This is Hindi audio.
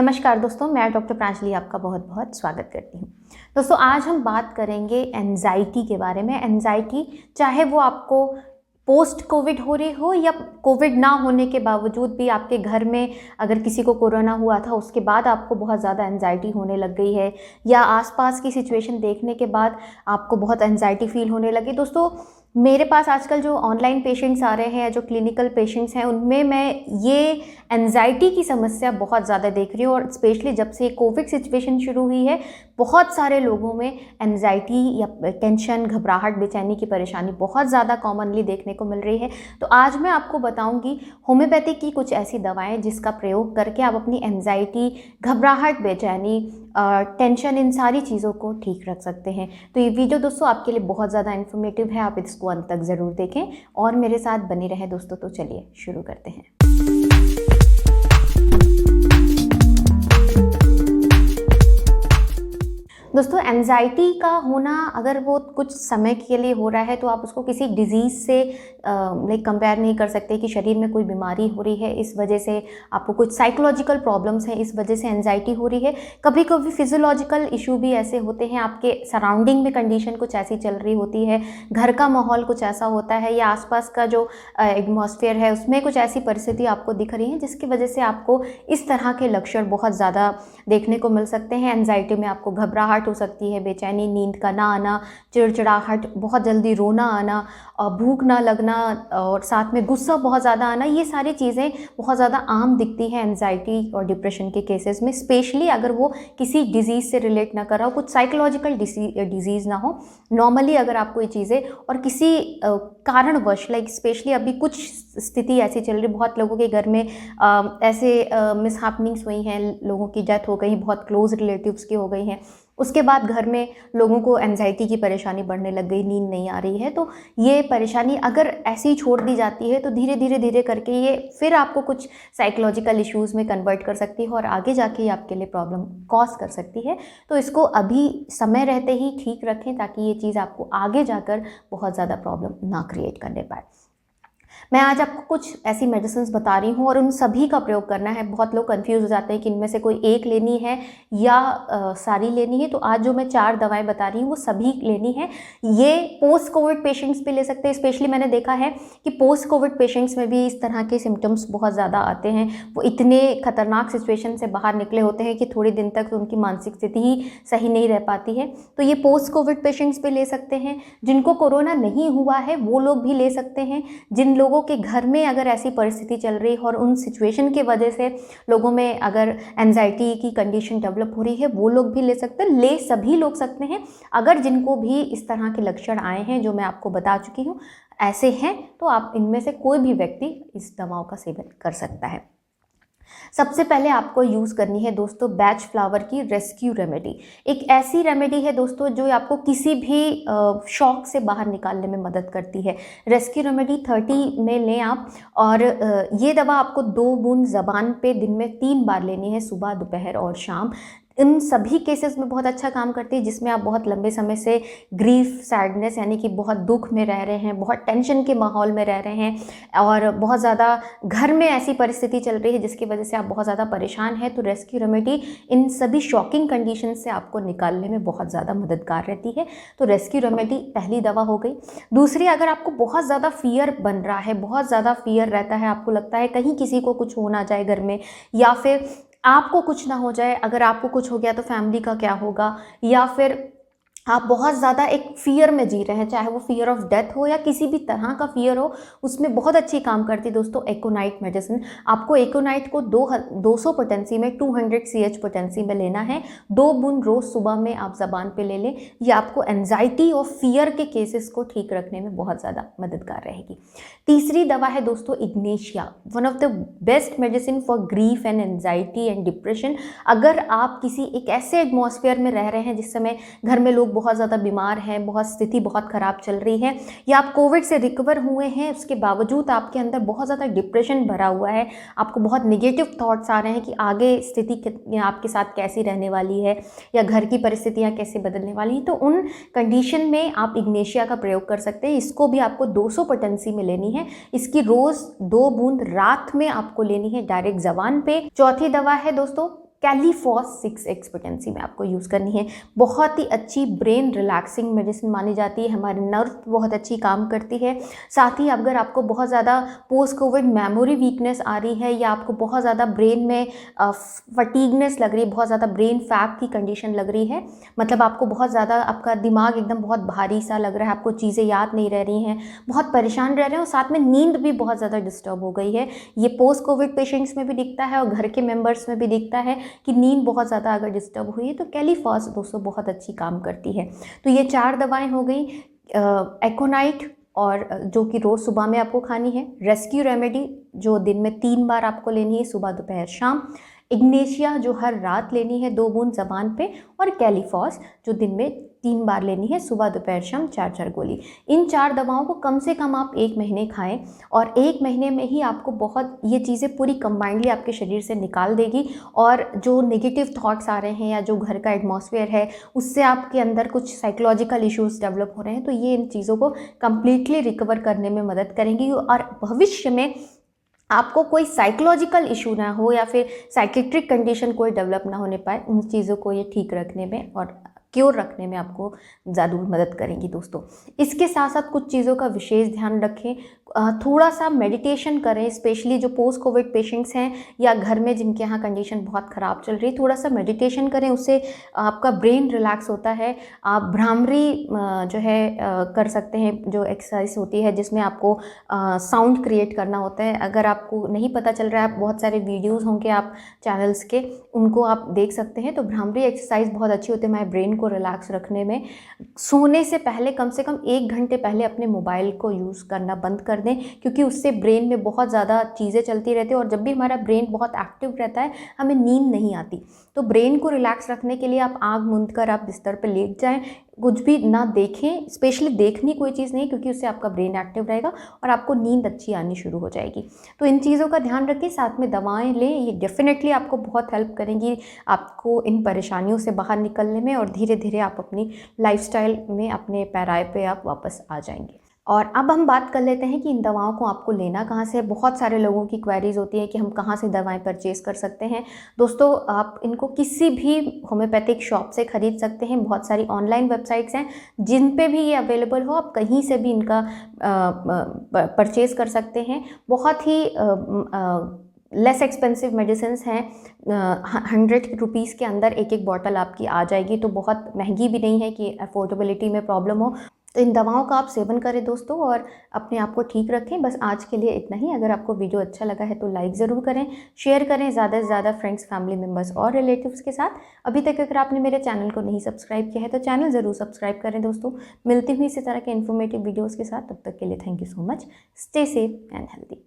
नमस्कार दोस्तों, मैं डॉक्टर प्रांजलि आपका बहुत बहुत स्वागत करती हूँ। दोस्तों, आज हम बात करेंगे एंजाइटी के बारे में। एंजाइटी चाहे वो आपको पोस्ट कोविड हो रही हो या कोविड ना होने के बावजूद भी आपके घर में अगर किसी को कोरोना हुआ था उसके बाद आपको बहुत ज़्यादा एंजाइटी होने लग गई है, या आसपास की सिचुएशन देखने के बाद आपको बहुत एंजाइटी फील होने लगी। दोस्तों, मेरे पास आजकल जो ऑनलाइन पेशेंट्स आ रहे हैं या जो क्लिनिकल पेशेंट्स हैं उनमें मैं ये एंजाइटी की समस्या बहुत ज़्यादा देख रही हूँ, और स्पेशली जब से कोविड सिचुएशन शुरू हुई है बहुत सारे लोगों में एंजाइटी या टेंशन, घबराहट, बेचैनी की परेशानी बहुत ज़्यादा कॉमनली देखने को मिल रही है। तो आज मैं आपको बताऊंगी होम्योपैथी की कुछ ऐसी दवाएं जिसका प्रयोग करके आप अपनी एंजाइटी, घबराहट, बेचैनी, टेंशन, इन सारी चीज़ों को ठीक रख सकते हैं। तो ये वीडियो दोस्तों आपके लिए बहुत ज़्यादा इन्फॉर्मेटिव है, आप इसको अंत तक ज़रूर देखें और मेरे साथ बने रहें दोस्तों। तो चलिए शुरू करते हैं। दोस्तों, एंजाइटी का होना अगर वो कुछ समय के लिए हो रहा है तो आप उसको किसी डिजीज़ से कंपेयर नहीं कर सकते कि शरीर में कोई बीमारी हो रही है, इस वजह से आपको कुछ साइकोलॉजिकल प्रॉब्लम्स हैं, इस वजह से एंजाइटी हो रही है। कभी कभी फिजियोलॉजिकल इशू भी ऐसे होते हैं, आपके सराउंडिंग में कंडीशन कुछ ऐसी चल रही होती है, घर का माहौल कुछ ऐसा होता है, या आसपास का जो एटमॉस्फेयर है उसमें कुछ ऐसी परिस्थिति आपको दिख रही है जिसकी वजह से आपको इस तरह के लक्षण बहुत ज़्यादा देखने को मिल सकते हैं। एंजाइटी में आपको घबराहट हो सकती है, बेचैनी, नींद का ना आना, चिड़चिड़ाहट, बहुत जल्दी रोना आना, भूख ना लगना और साथ में गुस्सा बहुत ज़्यादा आना, ये सारी चीज़ें बहुत ज़्यादा आम दिखती हैं एंजाइटी और डिप्रेशन के केसेस में, स्पेशली अगर वो किसी डिजीज़ से रिलेट ना कर रहा हो, कुछ साइकोलॉजिकल डिजीज़ ना हो। नॉर्मली अगर आपको ये चीज़ें और किसी कारणवश स्पेशली अभी कुछ स्थिति ऐसी चल रही, बहुत लोगों के घर में ऐसे मिसहैपनिंग्स हुई हैं, लोगों की डेथ हो गई, बहुत क्लोज रिलेटिव्स की हो गई हैं, उसके बाद घर में लोगों को एंजाइटी की परेशानी बढ़ने लग गई, नींद नहीं आ रही है। तो ये परेशानी अगर ऐसे ही छोड़ दी जाती है तो धीरे धीरे करके ये फिर आपको कुछ साइकोलॉजिकल इश्यूज़ में कन्वर्ट कर सकती है और आगे जाके ये आपके लिए प्रॉब्लम कॉज कर सकती है। तो इसको अभी समय रहते ही ठीक रखें ताकि ये चीज़ आपको आगे जाकर बहुत ज़्यादा प्रॉब्लम ना क्रिएट करने पाए। मैं आज आपको कुछ ऐसी मेडिसिन बता रही हूँ और उन सभी का प्रयोग करना है। बहुत लोग कंफ्यूज हो जाते हैं कि इनमें से कोई एक लेनी है या सारी लेनी है। तो आज जो मैं 4 दवाएं बता रही हूँ वो सभी लेनी है। ये पोस्ट कोविड पेशेंट्स भी ले सकते हैं। स्पेशली मैंने देखा है कि पोस्ट कोविड पेशेंट्स में भी इस तरह के सिम्टम्स बहुत ज़्यादा आते हैं। वो इतने खतरनाक सिचुएशन से बाहर निकले होते हैं कि थोड़ी दिन तक उनकी मानसिक स्थिति ही सही नहीं रह पाती है। तो ये पोस्ट कोविड पेशेंट्स भी ले सकते हैं। जिनको कोरोना नहीं हुआ है वो लोग भी ले सकते हैं। जिन लोगों के घर में अगर ऐसी परिस्थिति चल रही है और उन सिचुएशन की वजह से लोगों में अगर एंजाइटी की कंडीशन डेवलप हो रही है वो लोग भी ले सकते हैं। ले सभी लोग सकते हैं। अगर जिनको भी इस तरह के लक्षण आए हैं जो मैं आपको बता चुकी हूँ ऐसे हैं तो आप इनमें से कोई भी व्यक्ति इस दवाओं का सेवन कर सकता है। सबसे पहले आपको यूज़ करनी है दोस्तों बैच फ्लावर की रेस्क्यू रेमेडी। एक ऐसी रेमेडी है दोस्तों जो आपको किसी भी शॉक से बाहर निकालने में मदद करती है। रेस्क्यू रेमेडी 30 में लें आप, और ये दवा आपको 2 बूंद ज़बान पे दिन में 3 बार लेनी है, सुबह, दोपहर और शाम। इन सभी केसेस में बहुत अच्छा काम करती है जिसमें आप बहुत लंबे समय से ग्रीफ, सैडनेस यानी कि बहुत दुख में रह रहे हैं, बहुत टेंशन के माहौल में रह रहे हैं और बहुत ज़्यादा घर में ऐसी परिस्थिति चल रही है जिसकी वजह से आप बहुत ज़्यादा परेशान हैं। तो रेस्क्यू रेमेडी इन सभी शॉकिंग कंडीशन से आपको निकालने में बहुत ज़्यादा मददगार रहती है। तो रेस्क्यू रेमेडी पहली दवा हो गई। दूसरी, अगर आपको बहुत ज़्यादा फियर बन रहा है, बहुत ज़्यादा फियर रहता है, आपको लगता है कहीं किसी को कुछ हो ना जाए घर में, या फिर आपको कुछ ना हो जाए, अगर आपको कुछ हो गया तो फैमिली का क्या होगा, या फिर आप बहुत ज़्यादा एक फियर में जी रहे हैं, चाहे वो फियर ऑफ डेथ हो या किसी भी तरह का फियर हो, उसमें बहुत अच्छी काम करती है दोस्तों एकोनाइट मेडिसिन। आपको एकोनाइट को 200 पोटेंसी में 200 CH पोटेंसी में लेना है। 2 बूंद रोज़ सुबह में आप ज़बान पे ले लें। ये आपको एंजाइटी और फियर के केसेस को ठीक रखने में बहुत ज़्यादा मददगार रहेगी। तीसरी दवा है दोस्तों Ignatia, one of the best medicine for grief and anxiety and depression. अगर आप किसी एक ऐसे एटमॉस्फेयर में रह रहे हैं जिस समय घर में लोग बहुत ज़्यादा बीमार हैं, बहुत स्थिति बहुत ख़राब चल रही है, या आप कोविड से रिकवर हुए हैं उसके बावजूद आपके अंदर बहुत ज़्यादा डिप्रेशन भरा हुआ है, आपको बहुत नेगेटिव थॉट्स आ रहे हैं कि आगे स्थिति आपके साथ कैसी रहने वाली है या घर की परिस्थितियाँ कैसे बदलने वाली हैं, तो उन कंडीशन में आप इग्नेशिया का प्रयोग कर सकते हैं। इसको भी आपको 200 पोटेंसी में लेनी है। इसकी रोज़ 2 बूंद रात में आपको लेनी है डायरेक्ट ज़बान पे। चौथी दवा है दोस्तों कैलीफॉस 6x पोटेंसी में आपको यूज़ करनी है। बहुत ही अच्छी ब्रेन रिलैक्सिंग मेडिसिन मानी जाती है, हमारे नर्व बहुत अच्छी काम करती है। साथ ही अगर आपको बहुत ज़्यादा पोस्ट कोविड मेमोरी वीकनेस आ रही है या आपको बहुत ज़्यादा ब्रेन में फटीगनेस लग रही है, बहुत ज़्यादा ब्रेन फैग की कंडीशन लग रही है, मतलब आपको बहुत ज़्यादा आपका दिमाग एकदम बहुत भारी सा लग रहा है, आपको चीज़ें याद नहीं रह रही हैं, बहुत परेशान रह रहे हैं और साथ में नींद भी बहुत ज़्यादा डिस्टर्ब हो गई है, ये पोस्ट कोविड पेशेंट्स में भी दिखता है और घर के मेंबर्स में भी दिखता है कि नींद बहुत ज़्यादा अगर डिस्टर्ब हुई है तो कैलीफॉस दोस्तों बहुत अच्छी काम करती है। तो ये 4 दवाएं हो गई, एकोनाइट और जो कि रोज़ सुबह में आपको खानी है, रेस्क्यू रेमेडी जो दिन में 3 बार आपको लेनी है, सुबह दोपहर शाम, इग्नेशिया जो हर रात लेनी है 2 बूंद ज़बान पे, और कैलीफॉस जो दिन में 3 बार लेनी है, सुबह दोपहर शाम 4-4 गोली। इन 4 दवाओं को कम से कम आप 1 महीने खाएं और 1 महीने में ही आपको बहुत ये चीज़ें पूरी कंबाइंडली आपके शरीर से निकाल देगी और जो नेगेटिव थॉट्स आ रहे हैं या जो घर का एटमॉस्फेयर है उससे आपके अंदर कुछ साइकोलॉजिकल इश्यूज़ डेवलप हो रहे हैं, तो ये इन चीज़ों को कंप्लीटली रिकवर करने में मदद करेंगी और भविष्य में आपको कोई साइकोलॉजिकल इशू ना हो या फिर साइकेट्रिक कंडीशन कोई डेवलप ना होने पाए, उन चीज़ों को ये ठीक रखने में और क्योर रखने में आपको ज़रूर मदद करेंगी दोस्तों। इसके साथ साथ कुछ चीज़ों का विशेष ध्यान रखें, थोड़ा सा मेडिटेशन करें, स्पेशली जो पोस्ट कोविड पेशेंट्स हैं या घर में जिनके यहाँ कंडीशन बहुत ख़राब चल रही है, थोड़ा सा मेडिटेशन करें, उससे आपका ब्रेन रिलैक्स होता है। आप भ्रामरी जो है कर सकते हैं, जो एक्सरसाइज होती है जिसमें आपको साउंड क्रिएट करना होता है। अगर आपको नहीं पता चल रहा है, आप बहुत सारे वीडियोज़ होंगे आप चैनल्स के, उनको आप देख सकते हैं। तो भ्रामरी एक्सरसाइज बहुत अच्छी होती है हमारे ब्रेन को रिलैक्स रखने में। सोने से पहले कम से कम 1 घंटे पहले अपने मोबाइल को यूज़ करना बंद कर दें, क्योंकि उससे ब्रेन में बहुत ज़्यादा चीज़ें चलती रहती है और जब भी हमारा ब्रेन बहुत एक्टिव रहता है हमें नींद नहीं आती। तो ब्रेन को रिलैक्स रखने के लिए आप आँख मूंद कर आप बिस्तर पर लेट जाएं, कुछ भी ना देखें, स्पेशली देखनी कोई चीज़ नहीं, क्योंकि उससे आपका ब्रेन एक्टिव रहेगा और आपको नींद अच्छी आनी शुरू हो जाएगी। तो इन चीज़ों का ध्यान रखें, साथ में दवाएं लें, ये डेफिनेटली आपको बहुत हेल्प करेंगी आपको इन परेशानियों से बाहर निकलने में और धीरे धीरे आप अपनी लाइफस्टाइल में अपने पैराए पे आप वापस आ जाएंगे। और अब हम बात कर लेते हैं कि इन दवाओं को आपको लेना कहाँ से है। बहुत सारे लोगों की क्वेरीज होती है कि हम कहाँ से दवाएं परचेज़ कर सकते हैं। दोस्तों, आप इनको किसी भी होम्योपैथिक शॉप से ख़रीद सकते हैं। बहुत सारी ऑनलाइन वेबसाइट्स हैं जिन पे भी ये अवेलेबल हो, आप कहीं से भी इनका परचेज़ कर सकते हैं। बहुत ही लेस एक्सपेंसिव मेडिसिन्स हैं, 100 रुपीज़ के अंदर एक एक बॉटल आपकी आ जाएगी, तो बहुत महंगी भी नहीं है कि अफोर्डेबिलिटी में प्रॉब्लम हो। तो इन दवाओं का आप सेवन करें दोस्तों और अपने आप को ठीक रखें। बस आज के लिए इतना ही। अगर आपको वीडियो अच्छा लगा है तो लाइक ज़रूर करें, शेयर करें ज़्यादा से ज़्यादा फ्रेंड्स, फैमिली मेम्बर्स और रिलेटिव्स के साथ। अभी तक अगर आपने मेरे चैनल को नहीं सब्सक्राइब किया है तो चैनल ज़रूर सब्सक्राइब करें दोस्तों। मिलती हुई इसी तरह के इन्फॉर्मेटिव वीडियोज़ के साथ, तब तक के लिए thank you so much. Stay safe and healthy.